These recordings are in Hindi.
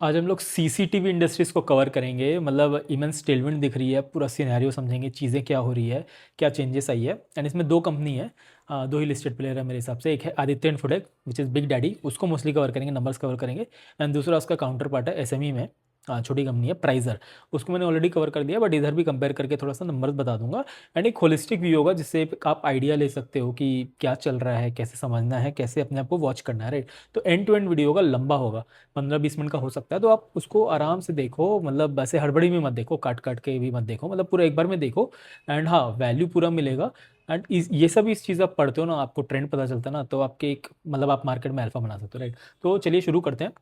आज हम लोग सीसीटीवी इंडस्ट्रीज़ को कवर करेंगे। मतलब इमेंस टेलविंड दिख रही है, पूरा सिनेरियो समझेंगे, चीज़ें क्या हो रही है, क्या चेंजेस आई है। एंड इसमें दो कंपनी है, दो ही लिस्टेड प्लेयर है मेरे हिसाब से। एक है Aditya infotech which is big daddy, उसको मोस्टली कवर करेंगे, नंबर्स कवर करेंगे। एंड दूसरा उसका काउंटर पार्ट है एसएमई में, छोटी कंपनी है प्राइजर, उसको मैंने ऑलरेडी कवर कर दिया, बट इधर भी कंपेयर करके थोड़ा सा नंबर्स बता दूंगा। एंड एक होलिस्टिक व्यू होगा जिससे आप आइडिया ले सकते हो कि क्या चल रहा है, कैसे समझना है, कैसे अपने आप को वॉच करना है, राइट। तो एंड टू एंड वीडियो होगा, लंबा होगा, 15-20 मिनट का हो सकता है। तो आप उसको आराम से देखो, मतलब ऐसे हड़बड़ी में मत देखो, काट काट के भी मत देखो, मतलब पूरा एक बार में देखो। एंड हाँ, वैल्यू पूरा मिलेगा। एंड ये सब इस चीज़ आप पढ़ते हो ना, आपको ट्रेंड पता चलता है ना, तो आपके एक मतलब आप मार्केट में अल्फा बना सकते हो, राइट। तो चलिए शुरू करते हैं।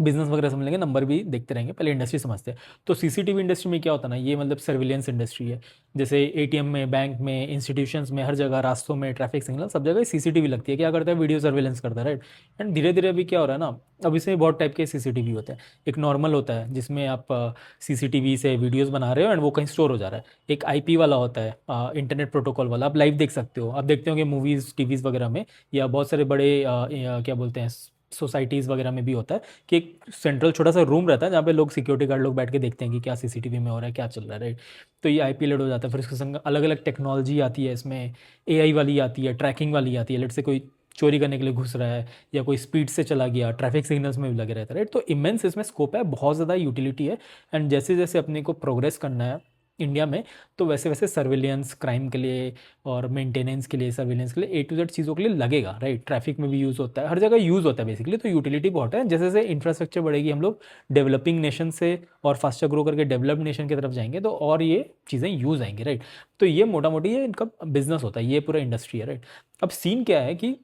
बिजनेस वगैरह समझ लेंगे, नंबर भी देखते रहेंगे, पहले इंडस्ट्री समझते हैं। तो सीसीटीवी इंडस्ट्री में क्या होता है ना, ये मतलब सर्विलेंस इंडस्ट्री है। जैसे एटीएम में, बैंक में, इंस्टीट्यूशंस में, हर जगह, रास्तों में, ट्रैफिक सिग्नल, सब जगह सीसीटीवी लगती है। क्या करता है, वीडियो सर्विलेंस करता है, राइट। एंड धीरे धीरे अभी क्या हो रहा है ना, अब इसमें बहुत टाइप के सीसीटीवी होते हैं। एक नॉर्मल होता है जिसमें आप सीसीटीवी से वीडियोस बना रहे हो एंड वो कहीं स्टोर हो जा रहा है। एक आईपी वाला होता है, इंटरनेट प्रोटोकॉल वाला, आप लाइव देख सकते हो। आप देखते हो कि मूवीज़ टीवीज़ वगैरह में, या बहुत सारे बड़े क्या बोलते हैं, सोसाइटीज़ वगैरह में भी होता है कि एक सेंट्रल छोटा सा रूम रहता है जहाँ पे लोग, सिक्योरिटी गार्ड लोग बैठ के देखते हैं कि क्या सीसीटीवी में हो रहा है, क्या चल रहा है, राइट। तो ये आईपी लेड हो जाता है। फिर इसके संग अलग अलग टेक्नोलॉजी आती है इसमें, एआई वाली आती है, ट्रैकिंग वाली आती है। लेट से कोई चोरी करने के लिए घुस रहा है, या कोई स्पीड से चला गया, ट्रैफिक सिग्नल्स में भी लगे रहता है, राइट। तो इमेंस इसमें स्कोप है, बहुत ज़्यादा यूटिलिटी है। एंड जैसे जैसे अपने को प्रोग्रेस करना है इंडिया में, तो वैसे वैसे सर्विलियंस क्राइम के लिए और मेंटेनेंस के लिए, सर्विलेंस के लिए, ए टू जेड चीज़ों के लिए लगेगा, राइट। ट्रैफिक में भी यूज़ होता है, हर जगह यूज़ होता है बेसिकली। तो यूटिलिटी बहुत है। जैसे जैसे इंफ्रास्ट्रक्चर बढ़ेगी, हम लोग डेवलपिंग नेशन से और फास्टर ग्रो करके डेवलप्ड नेशन की तरफ जाएंगे, तो और ये चीज़ें यूज़ आएंगी, राइट। तो ये मोटा मोटी ये इनका बिजनेस होता है, ये पूरा इंडस्ट्री है, राइट। अब सीन क्या है कि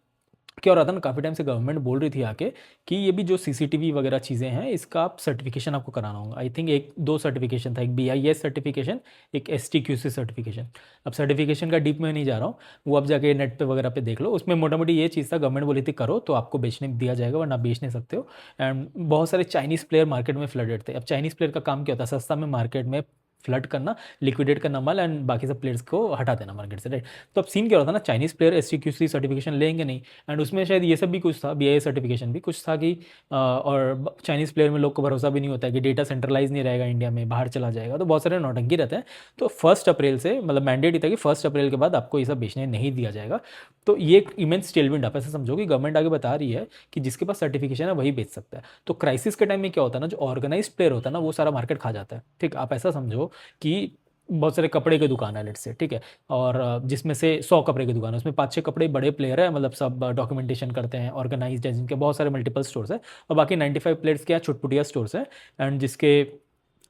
क्या हो रहा था ना, काफ़ी टाइम से गवर्नमेंट बोल रही थी आके कि ये भी जो सीसीटीवी वगैरह चीज़ें हैं, इसका आप सर्टिफिकेशन आपको कराना होगा। आई थिंक एक दो सर्टिफिकेशन था, एक बीआईएस सर्टिफिकेशन, एक एसटीक्यूसी सर्टिफिकेशन। अब सर्टिफिकेशन का डीप में नहीं जा रहा हूँ, वो आप जाके नेट पे वगैरह पे देख लो। उसमें मोटा मोटी ये चीज़ था, गवर्नमेंट बोली थी करो तो आपको बेचने दिया जाएगा, वरना बेच नहीं सकते हो। एंड बहुत सारे चाइनीज़ प्लेयर मार्केट में फ्लडेड थे। अब चाइनीज़ प्लेयर का काम क्या होता है, सस्ता में मार्केट में फ्लड करना, लिक्विडेट करना माल, एंड बाकी सब प्लेयर्स को हटा देना मार्केट से, राइट। तो अब सीन क्या होता है ना, चाइनीज़ प्लेयर एसटीक्यूसी सर्टिफिकेशन लेंगे नहीं। एंड उसमें शायद ये सब भी कुछ था, बीआईएस सर्टिफिकेशन भी कुछ था कि और चाइनीज़ प्लेयर में लोग को भरोसा भी नहीं होता है कि डेटा सेंट्रलाइज नहीं रहेगा इंडिया में, बाहर चला जाएगा, तो बहुत सारे नौटंकी रहते हैं। तो 1 अप्रैल से मतलब मैंडेट ही था कि 1 अप्रैल के बाद आपको ये सब बेचने नहीं दिया जाएगा। तो ये एक इमेंस टेलविंड, आप ऐसे समझो कि गवर्नमेंट आगे बता रही है कि जिसके पास सर्टिफिकेशन है वही बेच सकता है। तो क्राइसिस के टाइम में क्या होता है ना, जो ऑर्गेनाइज प्लेयर होता है ना, वो सारा मार्केट खा जाता है, ठीक। आप ऐसा समझो कि बहुत सारे कपड़े की दुकान है, लेट से, ठीक है। और जिसमें से 100 कपड़े की दुकान है, उसमें 5-6 कपड़े बड़े प्लेयर है, मतलब सब डॉक्यूमेंटेशन करते हैं, ऑर्गेनाइज्ड है, जिनके बहुत सारे मल्टीपल स्टोर्स है। और बाकी 95 प्लेयर्स क्या छुटपुटिया स्टोर्स है, एंड जिसके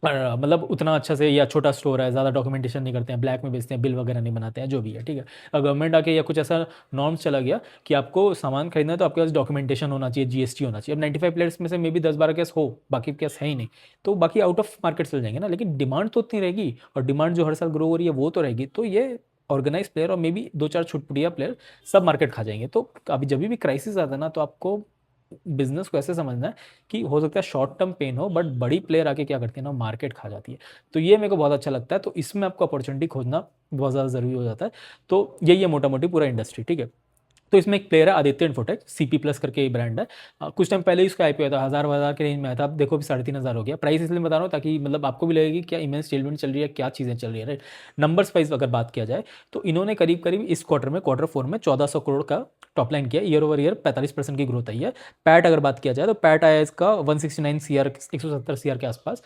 मतलब उतना अच्छा से, या छोटा स्टोर है, ज़्यादा डॉक्यूमेंटेशन नहीं करते हैं, ब्लैक में बेचते हैं, बिल वगैरह नहीं बनाते हैं, जो भी है, ठीक है। अब गवर्नमेंट आके या कुछ ऐसा नॉर्म्स चला गया कि आपको सामान खरीदना है तो आपके पास डॉक्यूमेंटेशन होना चाहिए, जीएसटी होना चाहिए। अब 95 प्लेयर्स में से मे बी 10-12 केस हो, बाकी केस है ही नहीं, तो बाकी आउट ऑफ मार्केट चल जाएंगे ना। लेकिन डिमांड तो उतनी रहेगी, और डिमांड जो हर साल ग्रो हो रही है वो तो रहेगी। तो ये ऑर्गेनाइज प्लेयर और मे बी 2-4 छुटपुटिया प्लेयर सब मार्केट खा जाएंगे। तो अभी जब भी क्राइसिस आता है ना, तो आपको बिजनेस को ऐसे समझना है कि हो सकता है शॉर्ट टर्म पेन हो, बट बड़ी प्लेयर आके क्या करती है ना, मार्केट खा जाती है। तो ये मेरे को बहुत अच्छा लगता है। तो इसमें आपको अपॉर्चुनिटी खोजना बहुत ज़्यादा ज़रूरी हो जाता है। तो यही है मोटा मोटी पूरा इंडस्ट्री, ठीक है। तो इसमें एक प्लेयर है आदित्य इन्फोटेक, सीपी प्लस करके ब्रांड है। कुछ टाइम पहले ही इसका आईपीओ था, 1000 के रेंज में आया था। अब देखो अभी 3,500 हो गया। प्राइस इसलिए बता रहा हूँ ताकि मतलब आपको भी लगेगी क्या इमेंस टेलमेंट चल रही है, क्या चीज़ें चल रही है, राइट। नंबर्स वाइज अगर बात किया जाए, तो इन्होंने करीब करीब इस क्वार्टर में, Q4 में 1400 करोड़ का टॉप लाइन किया, ईयर ओवर ईयर 45% की ग्रोथ आई है। पैट अगर बात किया जाए, तो पैट आया इसका 169 सीआर, 170 सीआर के आसपास।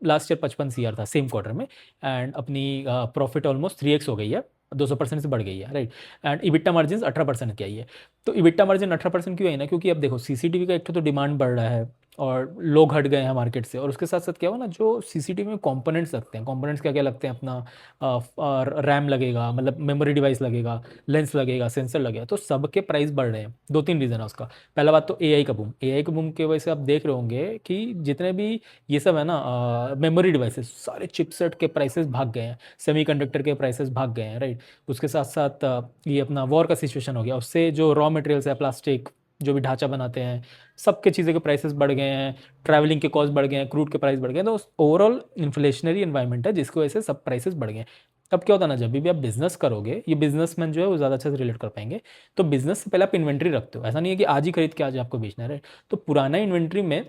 लास्ट ईयर 55 सीआर था सेम क्वार्टर में। एंड अपनी प्रॉफिट ऑलमोस्ट 3x हो गई है, 200% से बढ़ गई है, राइट। एंड इबिट्टा मार्जिन 18% की आई है। तो इबिट्टा मार्जिन 18% क्यों है ना, क्योंकि अब देखो सीसीटीवी का एक तो डिमांड बढ़ रहा है, और लोग हट गए हैं मार्केट से। और उसके साथ साथ क्या हुआ ना, जो सीसीटीवी में कंपोनेंट्स लगते हैं, कंपोनेंट्स क्या क्या लगते हैं अपना, रैम लगेगा, मतलब मेमोरी डिवाइस लगेगा, लेंस लगेगा, सेंसर लगेगा, तो सबके प्राइस बढ़ रहे हैं। 2-3 रीज़न है उसका। पहला बात तो एआई का बूम, एआई का बूम की वजह से आप देख रहे होंगे कि जितने भी ये सब है ना, मेमोरी डिवाइसेस, सारे चिपसेट के प्राइसेस भाग गए हैं, सेमीकंडक्टर के प्राइसेस भाग गए हैं, राइट। उसके साथ साथ ये अपना वॉर का सिचुएशन हो गया, उससे जो रॉ मटेरियल्स है, प्लास्टिक, जो भी ढांचा बनाते हैं, सबके चीज़ें के प्राइसेस बढ़ गए हैं, ट्रैवलिंग के कॉस्ट बढ़ गए हैं, क्रूड के प्राइस बढ़ गए हैं। तो ओवरऑल इन्फ्लेशनरी एनवायरनमेंट है, जिसकी वजह से सब प्राइसेस बढ़ गए हैं। अब क्या होता है ना, जब भी आप बिजनेस करोगे, ये बिजनेसमैन जो है वो ज़्यादा अच्छे से रिलेट कर पाएंगे। तो बिजनेस से पहले आप इन्वेंट्री रखते हो, ऐसा नहीं है कि आज ही खरीद के आज आपको बेचना है, राइट। तो पुराना इन्वेंट्री में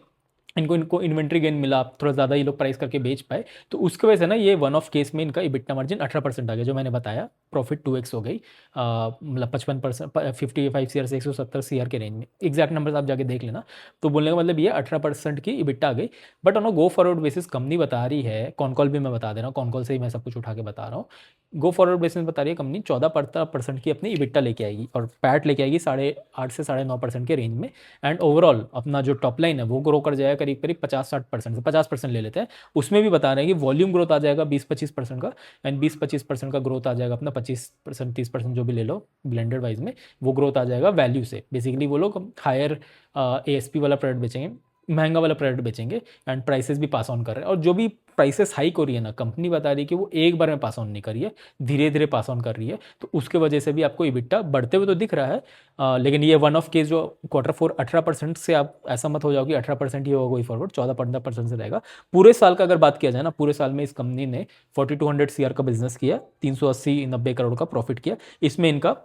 इनको इनको इन्वेंट्री गेन मिला, थोड़ा ज़्यादा ये लोग प्राइस करके बेच पाए, तो उसकी वजह से ना ये वन ऑफ केस में इनका EBITDA मार्जिन 18% आ गया, जो मैंने बताया प्रॉफिट 2x हो गई, मतलब 55%, 55 CR से 170 CR के रेंज में। एग्जैक्ट नंबर्स आप जाके देख लेना। तो बोलने का मतलब ये 18% की EBITDA आ गई। But on a go forward basis company बता रही है, कॉन कॉल भी मैं बता दे रहा हूँ, कॉन कॉल से ही मैं सब कुछ उठा के बता रहा हूँ, गो फॉरवर्ड बेसिस बता रही है कंपनी 14% की अपनी EBITDA लेके आएगी और पैट लेके आएगी 8.5 से 9.5% के रेंज में। एंड ओवरऑल अपना जो टॉप लाइन है वो ग्रो कर जाएगा करीब करीब 50-60% से 50% ले लेते हैं। उसमें भी बता रहे हैं कि वॉल्यूम ग्रोथ आ जाएगा 20-25% का, एंड 20-25% का ग्रोथ आ जाएगा अपना 25% 30% जो भी ले लो ब्लेंडेड वाइज में, वो ग्रोथ आ जाएगा वैल्यू से। बेसिकली वो लोग हायर ASP वाला प्रोडक्ट बेचेंगे, महंगा वाला प्रोडक्ट बेचेंगे, एंड प्राइसेस भी पास ऑन कर रहे हैं। और जो भी प्राइसेस हाइक हो रही है ना, कंपनी बता रही है कि वो एक बार में पास ऑन नहीं कर रही है, धीरे धीरे पास ऑन कर रही है, तो उसके वजह से भी आपको EBITDA बढ़ते हुए तो दिख रहा है। लेकिन ये वन ऑफ केस जो Q4 18% से, आप ऐसा मत हो जाओ कि 18% ही होगा कोई फॉरवर्ड, 14-15% से रहेगा। पूरे साल का अगर बात किया जाए ना, पूरे साल में इस कंपनी ने 4200 CR का बिजनेस किया, 380-90 करोड़ का प्रॉफिट किया, इसमें इनका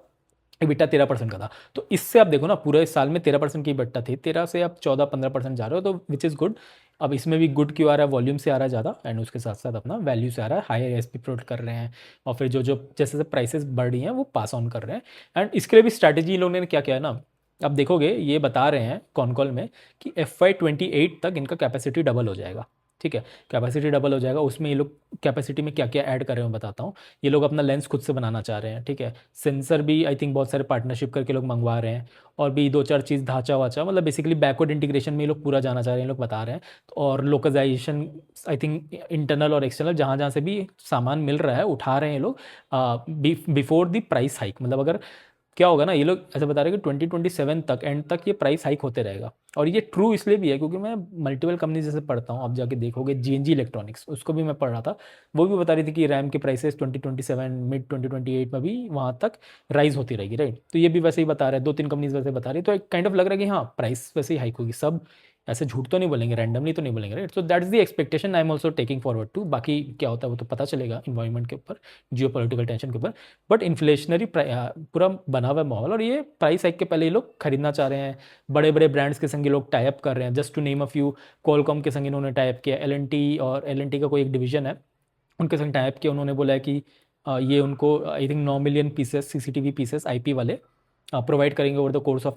EBITDA 13% का था। तो इससे आप देखो ना, पूरे साल में 13% की EBITDA थी, 13 से आप 14-15% जा रहे हो, तो विच इज़ गुड। अब इसमें भी गुड क्यों आ रहा है, वॉल्यूम से आ रहा है ज़्यादा, एंड उसके साथ साथ अपना वैल्यू से आ रहा है, हायर ASP प्रोवाइड कर रहे हैं, और फिर जो जो जैसे जैसे प्राइसेस बढ़ रही हैं वो पास ऑन कर रहे हैं। एंड इसके लिए भी स्ट्रैटेजी लोगों ने क्या किया है ना, आप देखोगे ये बता रहे हैं कॉन कॉल में कि FY 28 तक इनका कैपेसिटी डबल हो जाएगा। ठीक है, कैपेसिटी डबल हो जाएगा, उसमें ये लोग कैपेसिटी में क्या क्या ऐड कर रहे हैं मैं बताता हूँ। ये लोग अपना लेंस खुद से बनाना चाह रहे हैं, ठीक है, सेंसर भी आई थिंक बहुत सारे पार्टनरशिप करके लोग मंगवा रहे हैं, और भी 2-4 चीज़ ढांचा वाचा, मतलब बेसिकली बैकवर्ड इंटीग्रेशन में ये लोग पूरा जाना चाह रहे हैं, ये लोग बता रहे हैं। और लोकलाइजेशन आई थिंक इंटरनल और एक्सटर्नल जहाँ जहाँ से भी सामान मिल रहा है उठा रहे हैं ये लोग बिफोर द प्राइस हाइक। मतलब अगर क्या होगा ना, ये लोग ऐसा बता रहे हैं कि 2027 तक एंड तक ये प्राइस हाइक होते रहेगा। और ये ट्रू इसलिए भी है क्योंकि मैं मल्टीपल कंपनी जैसे पढ़ता हूँ, आप जाके देखोगे GNG इलेक्ट्रॉनिक्स, उसको भी मैं पढ़ रहा था, वो भी बता रही थी कि रैम के प्राइसेस 2027 मिड 2028 में भी वहाँ तक राइज होती रहेगी, राइट। तो ये भी वैसे ही बता रहे हैं, 2-3 कंपनीज वैसे बता रही है, तो एक काइंड ऑफ लग रहा है कि हाँ प्राइस वैसे ही हाइक होगी। सब ऐसे झूठ तो नहीं बोलेंगे, रैंडमली तो नहीं बोलेंगे, right. So that's the expectation I am also taking forward to. बाकी क्या होता है वो तो पता चलेगा इन्वायरमेंट के ऊपर, जियो पॉलिटिकल टेंशन के ऊपर। बट इन्फ्लेशनरी पूरा बना हुआ है माहौल, और ये प्राइस हाइक के पहले ये लोग खरीदना चाह रहे हैं। बड़े बड़े ब्रांड्स के संग ये लोग टाइप कर रहे हैं, just to name a few, Qualcomm के संग इन्होंने टाइप किया, LNT, और LNT का कोई एक डिवीजन है, उनके संग टाइप किया। उन्होंने बोला है कि ये उनको I think 9 million pieces CCTV pieces IP वाले प्रोवाइड करेंगे over the course of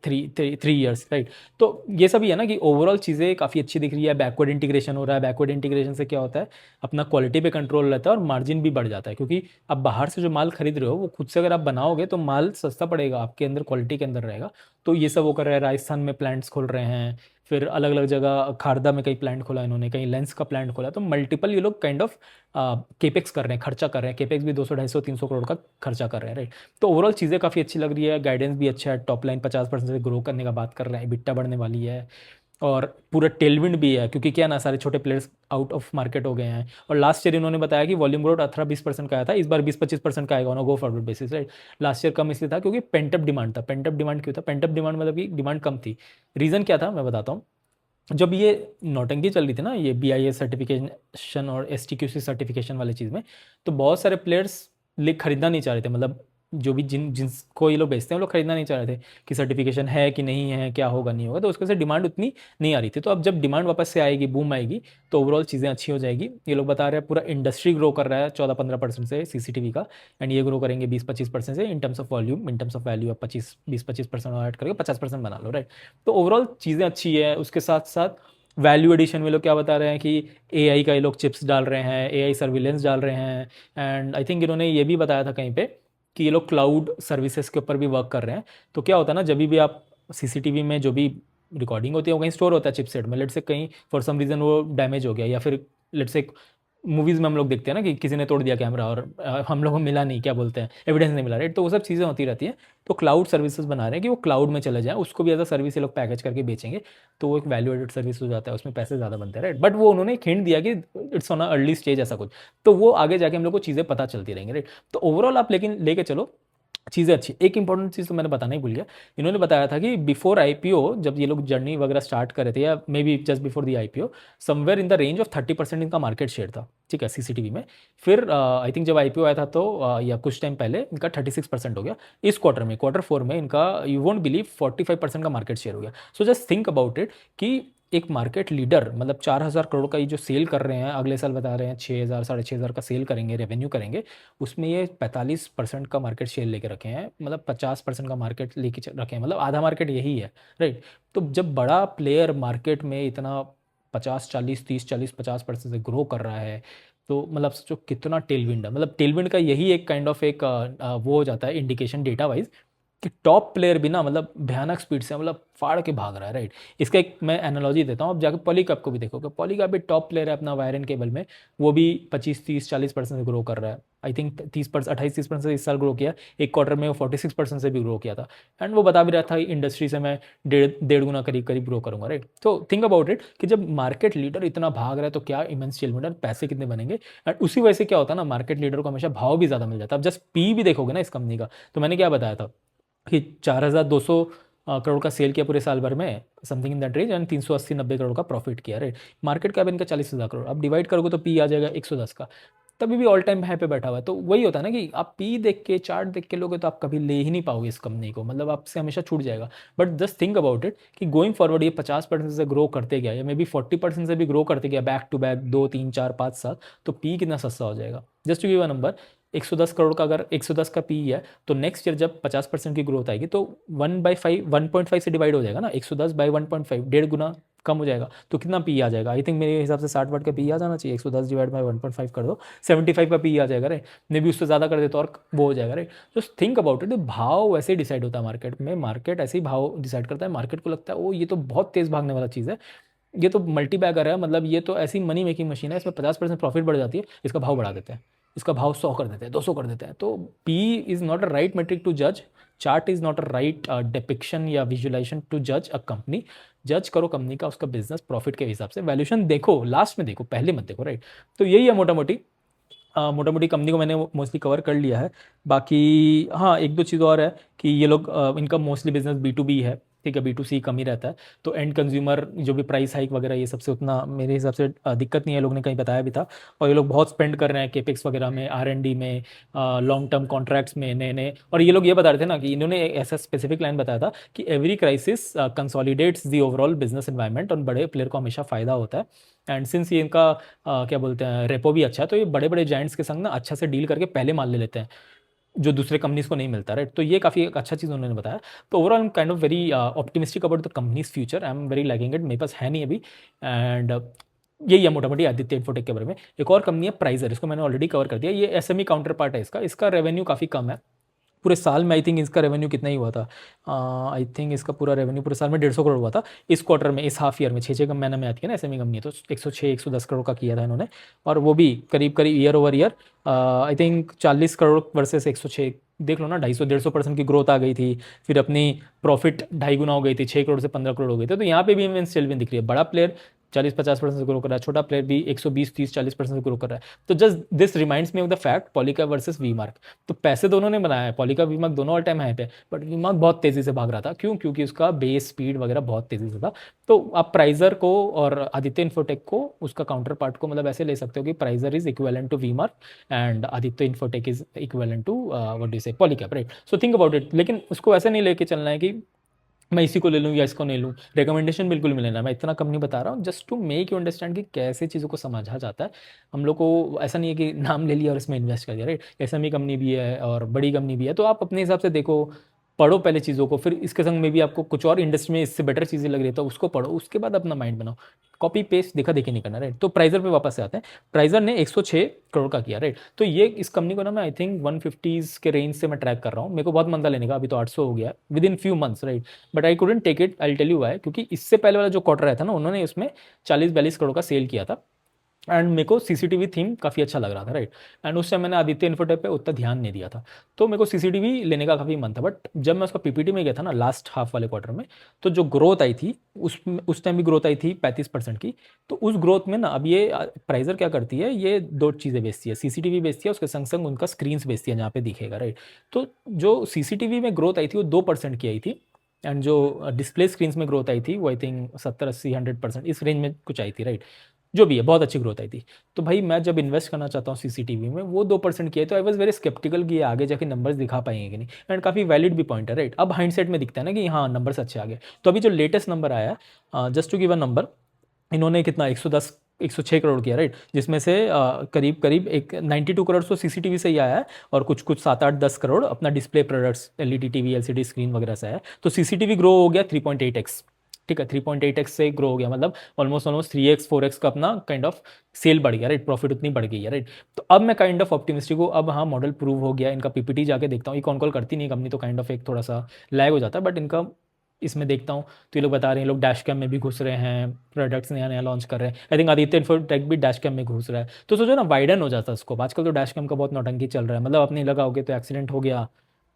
3 years, right. तो ये सभी है ना कि ओवरऑल चीज़ें काफ़ी अच्छी दिख रही है। बैकवर्ड इंटीग्रेशन हो रहा है, बैकवर्ड इंटीग्रेशन से क्या होता है, अपना क्वालिटी पे कंट्रोल रहता है और मार्जिन भी बढ़ जाता है, क्योंकि आप बाहर से जो माल खरीद रहे हो वो खुद से अगर आप बनाओगे तो माल सस्ता पड़ेगा, आपके अंदर क्वालिटी के अंदर रहेगा। तो ये सब वो कर रहे हैं, राजस्थान में प्लांट्स खोल रहे हैं, फिर अलग अलग जगह खारदा में कई प्लांट खोला इन्होंने, कहीं लेंस का प्लांट खोला, तो मल्टीपल ये लोग काइंड ऑफ केपेक्स कर रहे हैं, खर्चा कर रहे हैं। केपेक्स भी 200-250-300 करोड़ का खर्चा कर रहे हैं, राइट। तो ओवरऑल चीज़ें काफ़ी अच्छी लग रही है, गाइडेंस भी अच्छा है, टॉप लाइन 50% से ग्रो करने का बात कर रहे हैं, EBITDA बढ़ने वाली है, और पूरा टेलविंड भी है, क्योंकि क्या ना सारे छोटे प्लेयर्स आउट ऑफ मार्केट हो गए हैं। और लास्ट ईयर इन्होंने बताया कि वॉल्यूम ग्रोथ 18-20% का आया था, इस बार 20-25% का आएगा on go forward basis, right. Last year कम इसलिए था क्योंकि पेंटअप डिमांड था। पेंटअप डिमांड क्यों था, पेंटअप डिमांड मतलब कि डिमांड कम थी। रीज़न क्या था मैं बताता हूँ। जब ये नौटंकी चल रही थी ना, ये BIS सर्टिफिकेशन और STQC सर्टिफिकेशन वाली चीज़ में, तो बहुत सारे प्लेयर्स खरीदना नहीं चाह रहे थे। मतलब जो भी जिनको ये लोग बेचते हैं वो लोग खरीदना नहीं चाह रहे थे कि सर्टिफिकेशन है कि नहीं है, क्या होगा नहीं होगा, तो उसके से डिमांड उतनी नहीं आ रही थी। तो अब जब डिमांड वापस से आएगी, बूम आएगी, तो ओवरऑल चीज़ें अच्छी हो जाएगी। ये लोग बता रहे हैं पूरा इंडस्ट्री ग्रो कर रहा है 14-15% से CCTV का, एंड ये ग्रो करेंगे 20-25% से in terms of volume, in terms of value आप 20-25% ऐड करके 50% बना लो, राइट। तो ओवरऑल चीज़ें अच्छी है। उसके साथ साथ वैल्यू एडिशन में लोग क्या बता रहे हैं कि AI का ये लोग चिप्स डाल रहे हैं, AI सर्विलेंस डाल रहे हैं, एंड आई थिंक इन्होंने ये भी बताया था कहीं पे कि ये लोग क्लाउड सर्विसेज के ऊपर भी वर्क कर रहे हैं। तो क्या होता है ना, जब भी आप CCTV में जो भी रिकॉर्डिंग होती है वो कहीं स्टोर होता है चिपसेट में, लेट से कहीं फॉर सम रीज़न वो डैमेज हो गया, या फिर लेट से मूवीज़ में हम लोग देखते हैं ना कि किसी ने तोड़ दिया कैमरा और हम लोगों को मिला नहीं, क्या बोलते हैं, एविडेंस नहीं मिला, राइट। तो वो सब चीज़ें होती रहती हैं। तो क्लाउड सर्विसेज बना रहे हैं कि वो क्लाउड में चले जाए, उसको भी एज अ सर्विस ये लोग पैकेज करके बेचेंगे, तो वो एक वैल्यू एडेड सर्विस हो जाता है, उसमें पैसे ज़्यादा बनते हैं, राइट। बट वो उन्होंने एक हिंट दिया कि it's on a early stage, ऐसा कुछ। तो वो आगे जाके हम लोग को चीज़ें पता चलती रहेंगी, राइट। तो ओवरऑल आप लेकिन लेके चलो चीज़ें अच्छी। एक इंपॉर्टेंट चीज़ तो मैंने बताना ही भूल गया, इन्होंने बताया था कि बिफोर IPO जब ये लोग जर्नी वगैरह स्टार्ट कर रहे थे, या may be just before the IPO, somewhere in the range of 30% इनका मार्केट शेयर था, ठीक है, CCTV में। फिर आई थिंक जब IPO आया था तो या कुछ टाइम पहले इनका 36% हो गया। इस क्वार्टर में, Q4 में इनका, यू वोंट बिलीव, 45% का मार्केट शेयर हो गया। So just think about it कि एक मार्केट लीडर मतलब 4,000 करोड़ का ये जो सेल कर रहे हैं, अगले साल बता रहे हैं 6,000 6,500 का सेल करेंगे, रेवेन्यू करेंगे, उसमें ये 45% का मार्केट शेयर लेके रखे हैं, मतलब 50% का मार्केट लेके रखे हैं, मतलब आधा मार्केट यही है, राइट। तो जब बड़ा प्लेयर मार्केट में इतना 50 40 30 40 50% से ग्रो कर रहा है, तो मतलब सोचो कितना टेलविंड है। मतलब टेलविंड का यही एक काइंड ऑफ एक वो हो जाता है इंडिकेशन डेटा वाइज कि टॉप प्लेयर भी ना मतलब भयानक स्पीड से मतलब फाड़ के भाग रहा है, राइट। इसका एक मैं एनालॉजी देता हूँ, अब जाके पॉलीकैब को भी देखोगे, पॉलीकैब भी टॉप प्लेयर है अपना वायर एंड केबल में, वो भी 25 30 40% से ग्रो कर रहा है। आई थिंक 30% 28 30% से इस साल ग्रो किया, एक क्वार्टर में वो 46% से भी ग्रो किया था। एंड वो बता भी रहा था इंडस्ट्री से मैं डेढ़ गुना करीब करीब ग्रो करूंगा, राइट। तो थिंक अबाउट इट कि जब मार्केट लीडर इतना भाग रहा है तो क्या इमेंस टेलविंड, पैसे कितने बनेंगे। एंड उसी वजह से क्या होता है ना, मार्केट लीडर को हमेशा भाव भी ज़्यादा मिल जाता है। अब जस्ट पी भी देखोगे ना इस कंपनी का, तो मैंने क्या बताया था कि 4,200 करोड़ का सेल किया पूरे साल भर में, something in that range, and 380 90 crore का प्रॉफिट किया, राइट। मार्केट कैप इनका 40,000 करोड़, अब डिवाइड करोगे तो पी आ जाएगा 110 का, तभी भी ऑल टाइम हाई पे बैठा हुआ है। तो वही होता है ना कि आप पी देख के चार्ट देख के लोगे तो आप कभी ले ही नहीं पाओगे इस कंपनी को, मतलब आपसे हमेशा छूट जाएगा। But just think about it कि गोइंग फॉरवर्ड ये 50% से ग्रो करते गया या मे बी 40% से भी ग्रो करते गया बैक टू बैक 2 3 4 5 साल, तो पी कितना सस्ता हो जाएगा। Just to give a number, 110 crore का अगर 110 का पी है, तो नेक्स्ट ईयर जब 50% की ग्रोथ आएगी तो 1/5 से डिवाइड हो जाएगा ना, 110/1.5, 1.5 गुना कम हो जाएगा। तो कितना पी आ जाएगा, आई थिंक मेरे हिसाब से 60 वाट का पी आ जाना चाहिए, 110 डिवाइड बाई 1.5 कर दो, 75 का पी आ जाएगा, रे मे बी उससे ज़्यादा कर दे तो और वो हो जाएगा, रे। जस्ट थिंक अबाउट इट, भाव वैसे डिसाइड होता है मार्केट में, मार्केट ऐसे ही भाव डिसाइड करता है। मार्केट को लगता है ओ ये तो बहुत तेज़ भागने वाला चीज़ है, ये तो मल्टी बैगर है, मतलब ये तो ऐसी मनी मेकिंग मशीन है, इसमें 50% प्रॉफिट बढ़ जाती है, इसका भाव बढ़ा देते हैं, इसका भाव 100 कर देते हैं, 200 कर देते हैं। तो P is not a right metric to जज, chart is not a right depiction या विजुअलाइजेशन टू जज अ कंपनी। जज करो कंपनी का उसका बिजनेस प्रॉफिट के हिसाब से, वैल्यूएशन देखो लास्ट में देखो, पहले मत देखो, राइट। तो यही है मोटा मोटी कंपनी को मैंने मोस्टली कवर कर लिया है। बाकी हाँ, एक दो चीज़ और है कि ये लोग इनका मोस्टली बिजनेस B2B है, ठीक है, B2C कम ही रहता है। तो एंड कंज्यूमर जो भी प्राइस हाइक वगैरह ये सबसे उतना मेरे हिसाब से दिक्कत नहीं है, लोग ने कहीं बताया भी था। और ये लोग बहुत स्पेंड कर रहे हैं केपेक्स वगैरह में, R&D में, लॉन्ग टर्म कॉन्ट्रैक्ट्स में नए नए। और ये लोग ये बता रहे थे ना कि इन्होंने एक ऐसा स्पेसिफिक लाइन बताया था कि every crisis consolidates the overall business environment, और बड़े प्लेयर को हमेशा फ़ायदा होता है। एंड सिंस ये इनका क्या बोलते हैं रेपो भी अच्छा है, तो ये बड़े बड़े जाइंट्स के संग ना अच्छा से डील करके पहले माल ले लेते हैं, जो दूसरे कंपनीज को नहीं मिलता, राइट। तो ये काफ़ी एक अच्छा चीज़ उन्होंने बताया। तो overall I am kind of very optimistic about the companies future, I am very liking it, मेरे पास है नहीं अभी। एंड यही है मोटा मोटी आदित्य इन्फोटेक के बारे में। एक और कंपनी है प्राइजर, इसको मैंने ऑलरेडी कवर कर दिया, ये SME काउंटर पार्ट है इसका। इसका रेवेन्यू काफ़ी कम है पूरे साल में, आई थिंक इसका रेवेन्यू कितना ही हुआ था, आई थिंक इसका पूरा रेवेन्यू पूरे साल में 150 करोड़ हुआ था। इस क्वार्टर में, इस हाफ ईयर में, 6 महीने में आती है ना SME कंपनी, तो 106 110 करोड़ का किया था इन्होंने। और वो भी करीब करीब year over year I think 40 crore versus 106, देख लो ना, 250 150% की ग्रोथ आ गई थी। फिर अपनी प्रॉफिट 2.5 गुना हो गई थी, 6 करोड़ से 15 करोड़ हो गई थी। तो यहाँ पे भी इमेंस टेलविंड दिख रही है, बड़ा प्लेयर 40 50% से ग्रो कर रहा है, छोटा प्लेयर भी 120 30 40% से ग्रो कर रहा है। तो just this reminds me of the fact Polycab versus V Marc. तो पैसे दोनों ने बनाया है, पॉलीकैब वी मार्क दोनों ऑल टाइम हाई पे, बट वी मार्क बहुत तेजी से भाग रहा था। क्यों? क्योंकि उसका बेस स्पीड वगैरह बहुत तेजी से था। तो आप प्राइजर को और आदित्य इन्फोटेक को, उसका काउंटर पार्ट को मतलब ऐसे ले सकते हो कि Prizor is equivalent to V Marc and Aditya Infotech is equivalent to what do you say Polycab, right. So think about it. लेकिन उसको ऐसे नहीं लेके चलना है कि मैं इसी को ले लूँ या इसको नहीं लूँ, रिकमेंडेशन बिल्कुल मिले ना। मैं इतना कम नहीं बता रहा हूँ, just to make you understand कि कैसे चीज़ों को समझा जाता है। हम लोग को ऐसा नहीं है कि नाम ले लिया और इसमें इन्वेस्ट कर दिया, राइट। SME कंपनी भी है और बड़ी कंपनी भी है, तो आप अपने हिसाब से देखो, पढ़ो पहले चीज़ों को, फिर इसके संग में भी आपको कुछ और इंडस्ट्री में इससे बेटर चीज़ें लग रही है तो उसको पढ़ो, उसके बाद अपना माइंड बनाओ। कॉपी पेस्ट देखा देखी नहीं करना, राइट। तो प्राइजर पे वापस से आते हैं। प्राइजर ने 106 करोड़ का किया, राइट। तो ये इस कंपनी को ना मैं आई थिंक 150s के रेंज से मैं ट्रैक कर रहा हूँ। मेरे को बहुत मन था लेने का, अभी तो 800 हो गया within few months, right. But I couldn't take it, I tell you why, क्योंकि इससे पहले वाला जो क्वार्टर आया था ना, उन्होंने उसमें 40 42 करोड़ का सेल किया था। एंड मेरे को CCTV थीम काफ़ी अच्छा लग रहा था, राइट। एंड उस टाइम मैंने आदित्य इन्फोटेक पे उतना ध्यान नहीं दिया था, तो मेरे को CCTV लेने का काफ़ी मन था। बट जब मैं उसका PPT में गया था ना लास्ट हाफ वाले क्वार्टर में, तो जो ग्रोथ आई थी उस टाइम भी ग्रोथ आई थी 35% की। तो उस ग्रोथ में ना, अब ये प्राइजर क्या करती है, ये दो चीज़ें बेचती है, CCTV बेचती है, उसके संग संग उनका स्क्रीन्स बेचती है जहाँ पे दिखेगा, राइट। तो जो CCTV में ग्रोथ आई थी वो 2% की आई थी, एंड जो डिस्प्ले स्क्रीन्स में ग्रोथ आई थी वो आई थिंक 70 80 100% इस रेंज में कुछ आई थी, राइट। जो भी है, बहुत अच्छी ग्रोथ आई थी। तो भाई मैं जब इन्वेस्ट करना चाहता हूँ CCTV में, वो 2% की है, तो आई वॉज वेरी स्केप्टिकल कि ये आगे जाके नंबर्स दिखा पाएंगे कि नहीं। एंड काफ़ी वैलिड भी पॉइंट है, राइट। अब हाइंडसेट में दिखता है ना कि हाँ नंबर्स अच्छे आ गए। तो अभी जो लेटेस्ट नंबर आया है, just to give a number, इन्होंने कितना 110 106 करोड़ किया, राइट, जिसमें से करीब करीब एक 92 करोड़ तो सीसीटीवी से ही आया है, और कुछ कुछ 7 8 10 करोड़ अपना display products LED TV LCD screen वगैरह से है। तो सीसीटीवी ग्रो हो गया 3.8x, ठीक है, 3.8x से ग्रो हो गया, मतलब ऑलमोस्ट ऑलमोस्ट 3x 4x का अपना काइंड ऑफ सेल बढ़ गया, राइट, प्रॉफिट उतनी बढ़ गई है, राइट। तो अब मैं काइंड ऑफ ऑप्टिमिस्टिक हूँ, अब हाँ मॉडल प्रूव हो गया, इनका पीपीटी जाके देखता हूँ, ये कौन कॉल करती नहीं कंपनी, तो काइंड ऑफ एक थोड़ा सा लैग हो जाता है, बट इनका इसमें देखता हूँ तो ये लोग बता रहे हैं, लोग डैश कैम में भी घुस रहे हैं, प्रोडक्ट्स नया नया लॉन्च कर रहे हैं। आई थिंक आदित्य इन्फोटेक भी डैश कैम में घुस रहा है, तो सोचो ना वाइडन हो जाता है स्कोप। आजकल तो डैश कैम का बहुत नौटंकी चल रहा है, मतलब अपने लगाओगे तो एक्सीडेंट हो गया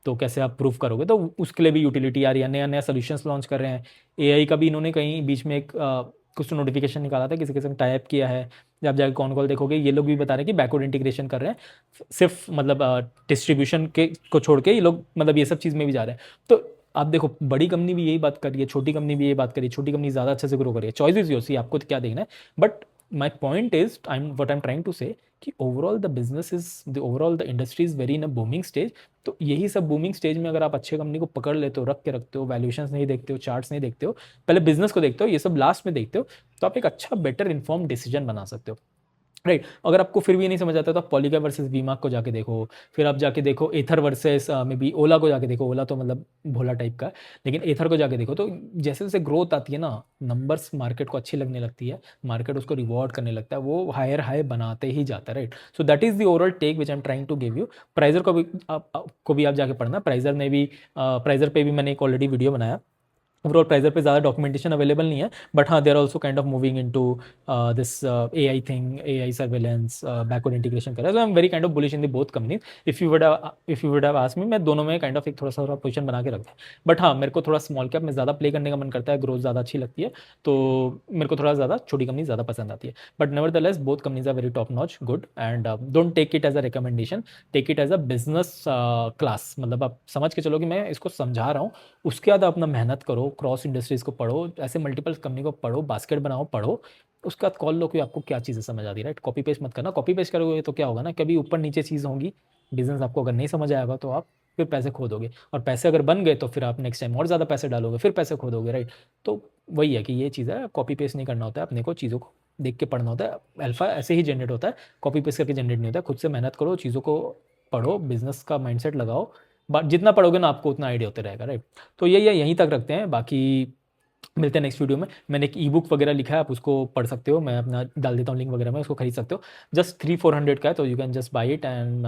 तो कैसे आप प्रूफ करोगे, तो उसके लिए भी यूटिलिटी आ रही है, नया नया सोल्यूशंस लॉन्च कर रहे हैं। एआई का भी इन्होंने कहीं बीच में एक कुछ नोटिफिकेशन निकाला था, किसी के संग टाइप किया है, जब जाके कौन कॉल देखोगे ये लोग भी बता रहे हैं कि बैकवर्ड इंटीग्रेशन कर रहे हैं, सिर्फ मतलब डिस्ट्रीब्यूशन के को छोड़ के ये लोग मतलब ये सब चीज़ में भी जा रहे हैं। तो आप देखो बड़ी कंपनी भी यही बात कर रही है, छोटी कंपनी भी यही बात कर रही है, छोटी कंपनी ज़्यादा अच्छे से ग्रो कर रही है, चॉइस इज योर, सी आपको तो क्या देखना है। But my point is I am trying to say कि overall the business is the overall the industry is very in a booming stage. तो यही सब बूमिंग स्टेज में अगर आप अच्छे कंपनी को पकड़ लेते हो, रख के रखते हो, वैल्यूएशंस नहीं देखते हो, चार्ट्स नहीं देखते हो, पहले बिजनेस को देखते हो, ये सब लास्ट में देखते हो, तो आप एक अच्छा बेटर इन्फॉर्म डिसीजन बना सकते हो, राइट। अगर आपको फिर भी नहीं समझ आता तो आप पॉलीकैब वर्सेस वीमार्क को जाके देखो, फिर आप जाके देखो एथर वर्सेस मे बी ओला को जाके देखो, ओला तो मतलब भोला टाइप का है, लेकिन एथर को जाके देखो। तो जैसे जैसे ग्रोथ आती है ना, नंबर्स मार्केट को अच्छी लगने लगती है, मार्केट उसको रिवॉर्ड करने लगता है, वो हायर हाई बनाते ही जाता है, right. So that is the overall take which I am trying to give you. Prizor को भी आप जाके पढ़ना, प्राइजर ने भी प्राइजर पे भी मैंने एक ऑलरेडी वीडियो बनाया। ओवरऑल प्राइजर पे ज़्यादा डॉक्यूमेंटेशन अवेलेबल नहीं है, बट हाँ they are also kind of moving into this A I thing, A I surveillance, backward integration कर रहा है। So I am very kind of bullish in the both companies. If you would have asked me, मैं दोनों में काइंड ऑफ एक थोड़ा सा पोजीशन बना के रखता है। बट हाँ मेरे को थोड़ा स्मॉल कैप में ज़्यादा प्ले करने का मन करता है, ग्रोथ ज़्यादा अच्छी लगती है, तो मेरे को थोड़ा ज़्यादा छोटी कंपनी ज़्यादा पसंद आती है। But nevertheless both companies are very top notch good, and don't take it as a recommendation, take it as a business class. मतलब आप समझ के चलो कि मैं इसको समझा रहा हूँ, उसके बाद अपना मेहनत करो, क्रॉस इंडस्ट्रीज़ को पढ़ो, ऐसे मल्टीपल कंपनी को पढ़ो, बास्केट बनाओ, पढ़ो, उसके बाद कॉल लो कि आपको क्या चीज़ें समझ आती है, राइट। कॉपी पेस्ट मत करना, कॉपी पेस्ट करोगे तो क्या होगा ना, कभी ऊपर नीचे चीज़ होंगी, बिजनेस आपको अगर नहीं समझ आएगा तो आप फिर पैसे खो दोगे, और पैसे अगर बन गए तो फिर आप नेक्स्ट टाइम और ज़्यादा पैसे डालोगे, फिर पैसे खो दोगे, राइट। तो वही है कि ये चीज़ है, कॉपी पेस्ट नहीं करना होता है, अपने को चीज़ों को देख के पढ़ना होता है। अल्फा ऐसे ही जनरेट होता है, कॉपी पेस्ट करके जनरेट नहीं होता है। खुद से मेहनत करो, चीज़ों को पढ़ो, बिजनेस का माइंडसेट लगाओ, जितना पढ़ोगे ना आपको उतना आइडिया होते रहेगा, राइट। तो यही है, यहीं तक रखते हैं, बाकी मिलते हैं नेक्स्ट वीडियो में। मैंने एक ई बुक वगैरह लिखा है, आप उसको पढ़ सकते हो, मैं अपना डाल देता हूँ लिंक वगैरह में, उसको खरीद सकते हो। जस्ट 300-400 का है, तो you can just buy it, and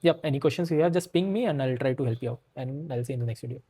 या any question you have just ping me and I will try to help you out, and I will see in the next video.